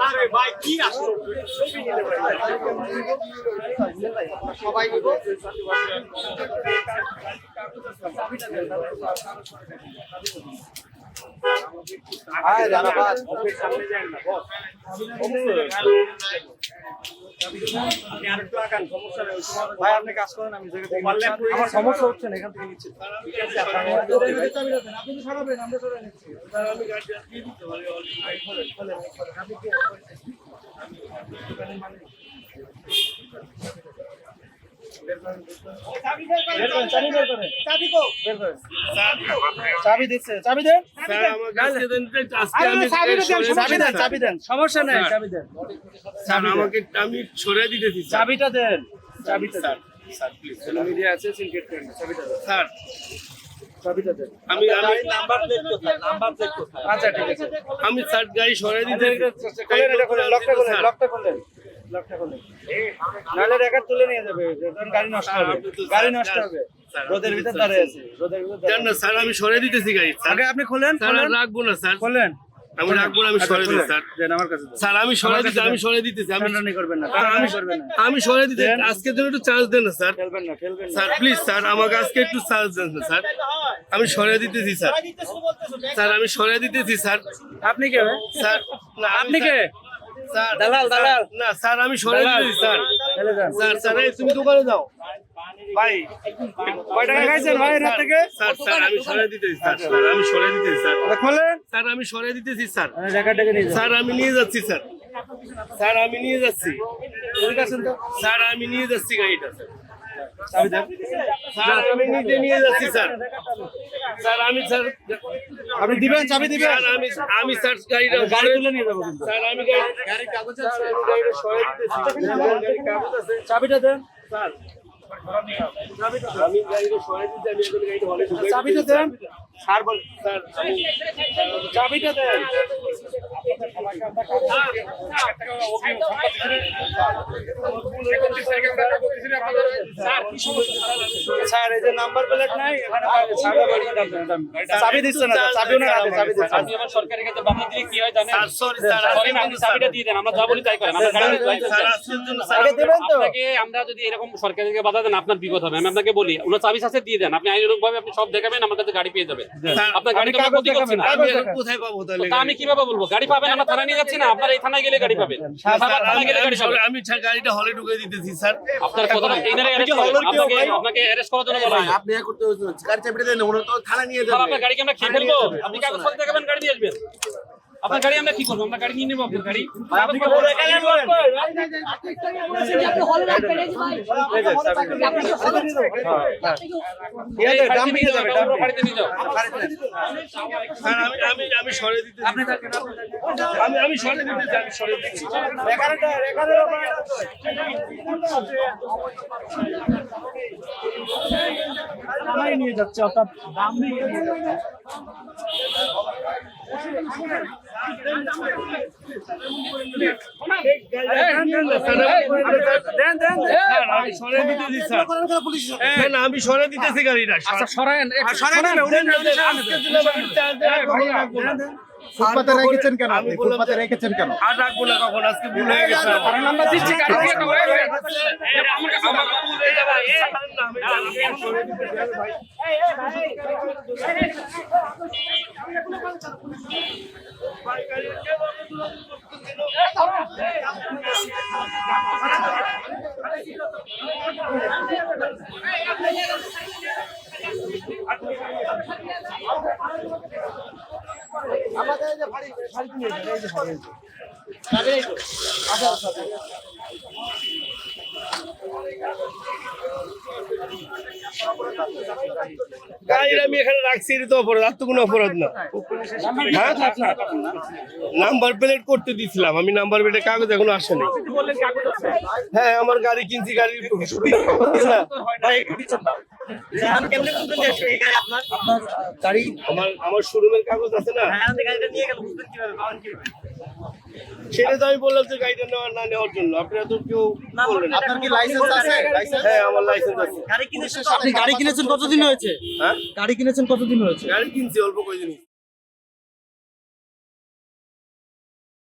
আরে ভাই কি আসলো সবাই নিব আয় জানাবাদ সামনে যান না বস ভাই আপনি কাজ করেন আমি আমার সমস্যা হচ্ছে না এখান থেকে নিচ্ছি আপনি সরাবেন আমরা সরাই নিচ্ছি আমি গাড়ি দিয়ে দিতে পারি চাবি দিচ্ছে চাবি দেন চাবি দেন সমস্যা নেই চাবি দেন আমাকে আমি সরিয়ে দিতেছি চাবিটা দেন চাবিটা দেন স্যার প্লিজ মিডিয়া আছে সিনকেট করেন চাবিটা দেন স্যার চাবিটা দেন আমি নাম্বার প্লেট কোথায় আচ্ছা ঠিক আছে আমি স্যার গাড়ি সরিয়ে দিতে লকটা খুলেন নাহলে রেকর্ড তুলে নিয়ে যাবে যখন গাড়ি নষ্ট হবে রোদের ভিতর দাঁড়িয়ে আছে স্যার আমি সরিয়ে দিতেছি গাড়ি আগে আপনি খোলেন স্যার রাখবো না স্যার খোলেন আমি রাখবো না আমি সরিয়ে দিই স্যার দেন আমার কাছে স্যার আমি সরিয়ে দিতেছি আমি করবেন না আমি সরিয়ে দিতে আজকের জন্য একটু চার্জ দেন না স্যার খেলবেন না স্যার প্লিজ স্যার আমাকে আজকে একটু চার্জ দেন না স্যার আমি সরিয়ে দিতেছি স্যার স্যার আমি সরিয়ে দিতেছি স্যার আপনি কে স্যার না আপনি কে স্যার দালাল না স্যার আমি সরিয়ে দিতেছি স্যার স্যার এই তুমি দোকানে যাও ভাই কয় টাকা খাইছেন ভাই রাত থেকে স্যার আমি সরিয়ে দিতেছি স্যার আমি সরিয়ে দিতেছি স্যার খোলেন স্যার আমি সরিয়ে দিতেছি স্যার রেকর্ডটাকে নিয়ে স্যার আমি নিয়ে যাচ্ছি স্যার স্যার আমি নিয়ে যাচ্ছি ঠিক আছে তো স্যার আমি নিয়ে যাচ্ছি গাড়িটা চাবি দেন স্যার আমি নিজে নিয়ে যাচ্ছি স্যার স্যার আমি স্যার আপনি দিবেন চাবি দিবেন স্যার আমি স্যার গাড়িটা গাড়ি তুলে নিয়ে যাবো কিন্তু স্যার আমি গাড়ির কাগজ আছে গাড়িটা সরিয়ে দিতেছি গাড়ির কাগজ আছে চাবিটা দেন স্যার আমি গাড়িটা সরিয়ে দিতে আমি এখন গাড়িটা হলে ঢুকে চাবিটা দেন স্যার বল স্যার চাবিটা দেন স্যার এই যে নাম্বার প্লেট নাই চাবি দিচ্ছে না চাবিও না চাবি দিচ্ছে আপনি আমার সরকারের কাছে বাধা দিলে কি হয় জানেন স্যার সরি স্যার সরি আপনি চাবিটা দিয়ে দেন আমরা যা বলি তাই করেন আমরা গাড়ি স্যার আজকের জন্য স্যার আগে দেবেন তো আপনাকে আমরা যদি এরকম সরকারের কাছে বাধা দেন আপনার বিপদ হবে আমি আপনাকে বলি ওনার চাবি সাথে দিয়ে দেন আপনি আইনগত ভাবে আপনি সব দেখাবেন আমার কাছে গাড়ি পেয়ে যাবেন আপনার গাড়ি তো ক্ষতি করছে না আমি এখন কোথায় পাবো তাহলে তা আমি কিভাবে বলবো গাড়ি পাবেন আমরা থানায় নিয়ে যাচ্ছি না আপনার এই থানায় গেলে গাড়ি পাবেন থানায় গেলে গাড়ি পাবেন আমি গাড়িটা হলে ঢুকে দিতেছি স্যার আপনার কথা ট্রেনারে অ্যারেস্ট করবেন আপনাকে অ্যারেস্ট করার জন্য বলা হয় আপনি করতে গাড়ি চাবিটা দেন ওরা তো থানা নিয়ে স্যার আপনার গাড়িকে আমরা খেয়ে ফেলবো আপনি কাগজপত্র দেখাবেন গাড়ি দিয়ে আসবেন আপনার গাড়ি আমরা কি করবো আমরা গাড়ি নিয়ে নেবো আপনার গাড়ি বাড়িতে নিয়ে যাও স্যার আমি সরিয়ে দিতে আমি সরিয়ে দিতে আমি সরিয়ে দিচ্ছি নিয়ে যাচ্ছে অর্থাৎ দাম নিয়ে আমি সরিয়ে দিতেছি গাড়িটা ফুটপাতে রেখেছেন কেন আপনি ফুটপাতে রেখেছেন কেন আর রাখবো না কখন আজকে ভুল হয়ে গেছে নাম্বার দিচ্ছি আমাদের যে ভারী নিয়ে যাবে এই যে ভারী আচ্ছা আচ্ছা গাড়িটা আমি এখানে রাখছি এটা তো অপরাধ আর তো কোনো অপরাধ না নাম্বার প্লেট করতে দিছিলাম আমি নাম্বার প্লেটের কাগজ এখনো আসেনি হ্যাঁ আমার গাড়ি কিনছি গাড়ির আপনার গাড়ি আমার শোরুমের কাগজ আছে না, সেটা তো আমি বললাম যে গাড়িটা নেওয়ার না নেওয়ার জন্য। আপনারা তো কেউ বললেন। আপনার কি লাইসেন্স আছে? লাইসেন্স? হ্যাঁ, আমার লাইসেন্স আছে। আপনি গাড়ি কিনেছেন কতদিন হয়েছে? হ্যাঁ, গাড়ি কিনেছেন কতদিন হয়েছে? গাড়ি কিনছি অল্প কয়েকদিন।